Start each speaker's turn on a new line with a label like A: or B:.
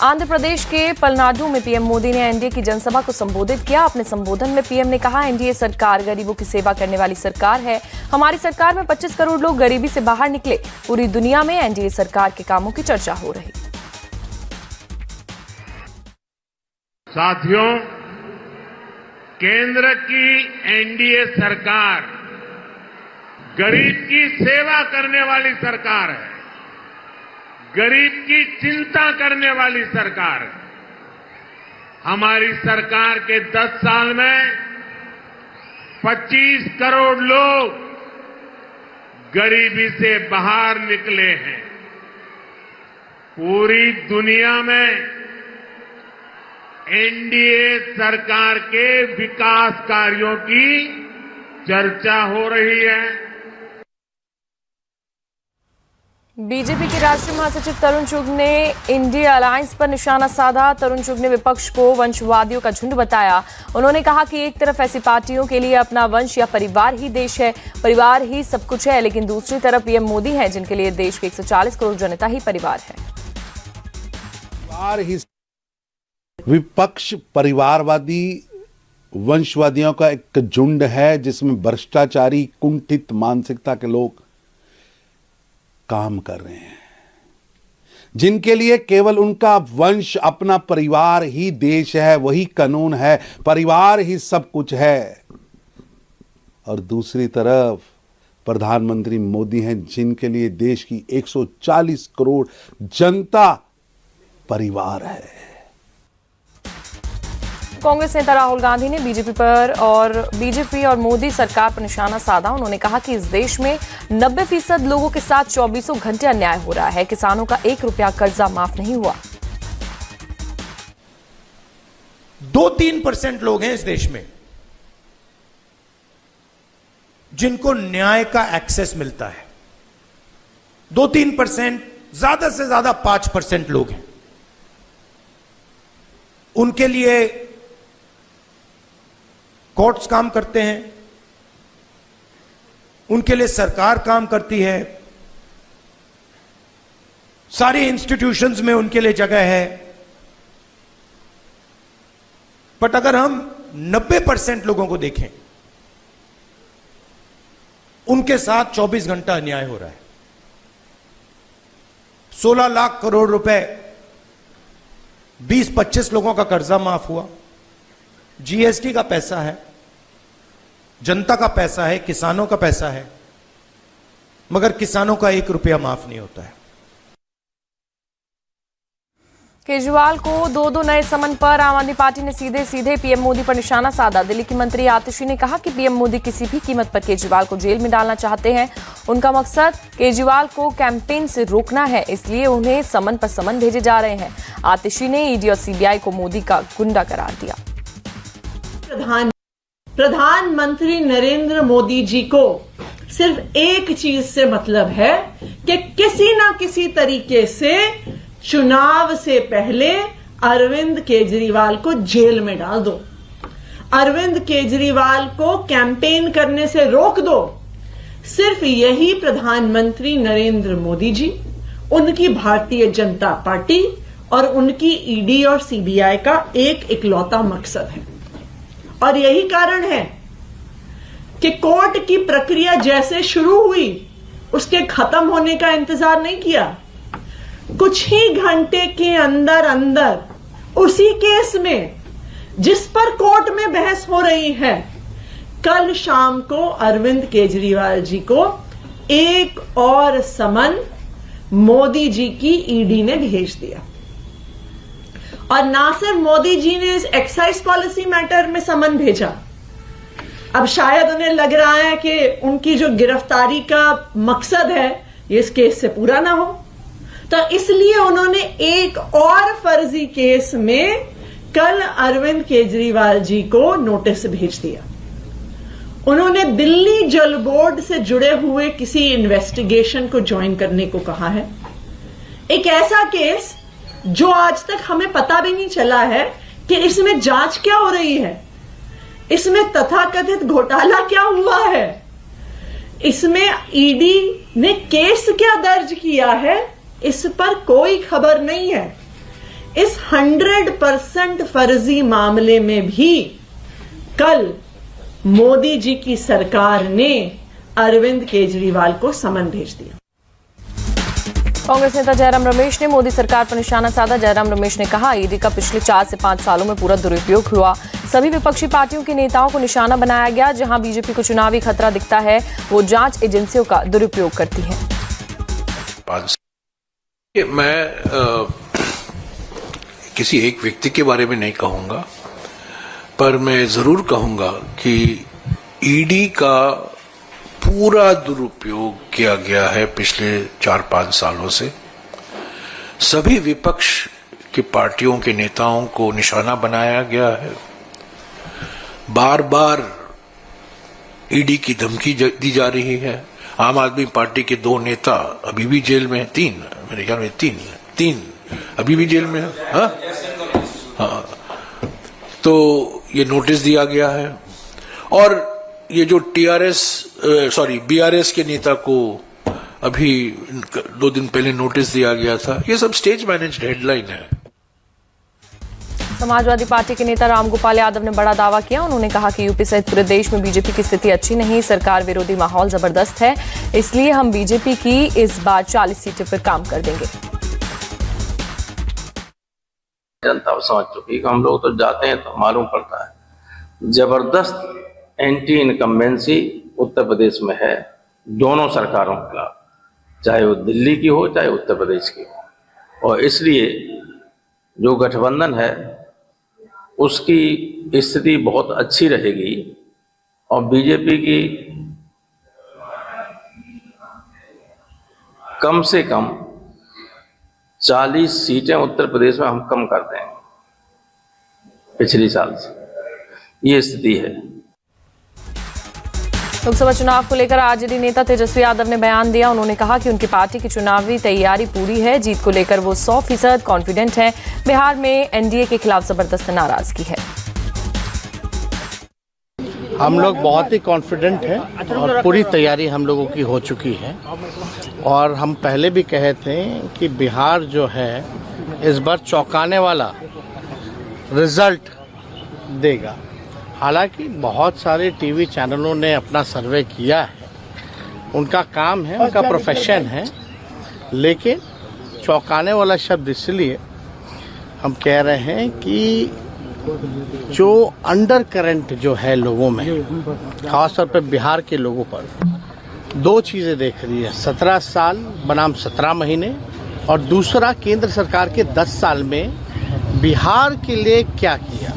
A: आंध्र प्रदेश के पलनाडु में पीएम मोदी ने एनडीए की जनसभा को संबोधित किया। अपने संबोधन में पीएम ने कहा, एनडीए सरकार गरीबों की सेवा करने वाली सरकार है। हमारी सरकार में 25 करोड़ लोग गरीबी से बाहर निकले। पूरी दुनिया में एनडीए सरकार के कामों की चर्चा हो रही।
B: साथियों, केंद्र की एनडीए सरकार गरीब की सेवा करने वाली सरकार है, गरीब की चिंता करने वाली सरकार है। हमारी सरकार के 10 साल में 25 करोड़ लोग गरीबी से बाहर निकले हैं। पूरी दुनिया में एनडीए सरकार के विकास कार्यों की चर्चा हो रही है।
A: बीजेपी के राष्ट्रीय महासचिव तरुण चुग ने इंडिया अलायंस पर निशाना साधा। तरुण चुग ने विपक्ष को वंशवादियों का झुंड बताया। उन्होंने कहा कि एक तरफ ऐसी पार्टियों के लिए अपना वंश या परिवार ही देश है, परिवार ही सब कुछ है, लेकिन दूसरी तरफ पीएम मोदी हैं जिनके लिए देश की 140 करोड़ जनता ही परिवार है।
C: विपक्ष परिवारवादी वंशवादियों का एक झुंड है जिसमें भ्रष्टाचारी कुंठित मानसिकता के लोग काम कर रहे हैं, जिनके लिए केवल उनका वंश, अपना परिवार ही देश है, वही कानून है, परिवार ही सब कुछ है। और दूसरी तरफ प्रधानमंत्री मोदी हैं जिनके लिए देश की 140 करोड़ जनता परिवार है।
A: कांग्रेस नेता राहुल गांधी ने बीजेपी और मोदी सरकार पर निशाना साधा। उन्होंने कहा कि इस देश में 90% लोगों के साथ 24 घंटे अन्याय हो रहा है। किसानों का 1 रुपया कर्जा माफ नहीं हुआ।
D: 2-3% लोग हैं इस देश में जिनको न्याय का एक्सेस मिलता है। 2-3%, ज्यादा से ज्यादा 5% लोग हैं। उनके लिए कोर्ट्स काम करते हैं, उनके लिए सरकार काम करती है, सारी इंस्टीट्यूशंस में उनके लिए जगह है। बट अगर हम 90% लोगों को देखें, उनके साथ 24 घंटा अन्याय हो रहा है। 16 लाख करोड़ रुपए 20-25 लोगों का कर्जा माफ हुआ। जीएसटी का पैसा है, जनता का पैसा है, किसानों का पैसा है, मगर किसानों का 1 रुपया माफ नहीं होता है।
A: केजरीवाल को 2 नए समन पर आम आदमी पार्टी ने सीधे पीएम मोदी पर निशाना साधा। दिल्ली की मंत्री आतिशी ने कहा कि पीएम मोदी किसी भी कीमत पर केजरीवाल को जेल में डालना चाहते हैं। उनका मकसद केजरीवाल को कैंपेन से रोकना है, इसलिए उन्हें समन पर समन भेजे जा रहे हैं। आतिशी ने ईडी और सीबीआई को मोदी का गुंडा करार दिया।
E: प्रधानमंत्री नरेंद्र मोदी जी को सिर्फ एक चीज से मतलब है कि किसी ना किसी तरीके से चुनाव से पहले अरविंद केजरीवाल को जेल में डाल दो, अरविंद केजरीवाल को कैंपेन करने से रोक दो। सिर्फ यही प्रधानमंत्री नरेंद्र मोदी जी, उनकी भारतीय जनता पार्टी और उनकी ईडी और सीबीआई का एक इकलौता मकसद है। और यही कारण है कि कोर्ट की प्रक्रिया जैसे शुरू हुई, उसके खत्म होने का इंतजार नहीं किया। कुछ ही घंटे के अंदर उसी केस में जिस पर कोर्ट में बहस हो रही है, कल शाम को अरविंद केजरीवाल जी को एक और समन मोदी जी की ईडी ने भेज दिया। और ना सिर्फ मोदी जी ने इस एक्साइज पॉलिसी मैटर में समन भेजा, अब शायद उन्हें लग रहा है कि उनकी जो गिरफ्तारी का मकसद है ये इस केस से पूरा ना हो, तो इसलिए उन्होंने एक और फर्जी केस में कल अरविंद केजरीवाल जी को नोटिस भेज दिया। उन्होंने दिल्ली जल बोर्ड से जुड़े हुए किसी इन्वेस्टिगेशन को ज्वाइन करने को कहा है। एक ऐसा केस जो आज तक हमें पता भी नहीं चला है कि इसमें जांच क्या हो रही है, इसमें तथाकथित घोटाला क्या हुआ है, इसमें ईडी ने केस क्या दर्ज किया है, इस पर कोई खबर नहीं है। इस 100% फर्जी मामले में भी कल मोदी जी की सरकार ने अरविंद केजरीवाल को समन भेज दिया।
A: कांग्रेस नेता जयराम रमेश ने मोदी सरकार पर निशाना साधा। जयराम रमेश ने कहा, ईडी का पिछले 4 से 5 सालों में पूरा दुरुपयोग हुआ। सभी विपक्षी पार्टियों के नेताओं को निशाना बनाया गया। जहां बीजेपी को चुनावी खतरा दिखता है, वो जांच एजेंसियों का दुरुपयोग करती है।
F: मैं किसी एक व्यक्ति के बारे में नहीं कहूंगा, पर मैं जरूर कहूंगा कि ईडी का पूरा दुरुपयोग किया गया है पिछले 4-5 सालों से। सभी विपक्ष की पार्टियों के नेताओं को निशाना बनाया गया है। बार बार ईडी की धमकी दी जा रही है। आम आदमी पार्टी के 2 नेता अभी भी जेल में हैं, 3 मेरे ख्याल में 3 अभी भी जेल में है। हाँ, तो ये नोटिस दिया गया है। और ये जो बीआरएस के नेता को अभी 2 दिन पहले नोटिस दिया गया था, ये सब स्टेज मैनेज्ड हेडलाइन है।
A: समाजवादी पार्टी के नेता रामगोपाल यादव ने बड़ा दावा किया। उन्होंने कहा कि यूपी सहित पूरे देश में बीजेपी की स्थिति अच्छी नहीं, सरकार विरोधी माहौल जबरदस्त है, इसलिए हम बीजेपी की इस बार 40 सीटों पर काम कर देंगे।
G: जनता समझ चुकी है कि हम लोग तो जाते हैं तो मालूम पड़ता है। जबरदस्त एंटी इनकम्बेंसी उत्तर प्रदेश में है दोनों सरकारों के खिलाफ, चाहे वो दिल्ली की हो चाहे उत्तर प्रदेश की हो। और इसलिए जो गठबंधन है उसकी स्थिति बहुत अच्छी रहेगी और बीजेपी की कम से कम 40 सीटें उत्तर प्रदेश में हम कम कर देंगे पिछले साल से, ये स्थिति है।
A: लोकसभा चुनाव को लेकर आरजेडी नेता तेजस्वी यादव ने बयान दिया। उन्होंने कहा कि उनकी पार्टी की चुनावी तैयारी पूरी है, जीत को लेकर वो 100% कॉन्फिडेंट है। बिहार में एनडीए के खिलाफ जबरदस्त नाराजगी है।
H: हम लोग बहुत ही कॉन्फिडेंट हैं और पूरी तैयारी हम लोगों की हो चुकी है। और हम पहले भी कहे थे कि बिहार जो है इस बार चौंकाने वाला रिजल्ट देगा। हालांकि बहुत सारे टीवी चैनलों ने अपना सर्वे किया है, उनका काम है, उनका प्रोफेशन है, लेकिन चौंकाने वाला शब्द इसलिए हम कह रहे हैं कि जो अंडर करंट जो है लोगों में, खासतौर पर बिहार के लोगों पर 2 चीज़ें देख रही है। 17 साल बनाम 17 महीने और दूसरा केंद्र सरकार के 10 साल में बिहार के लिए क्या किया।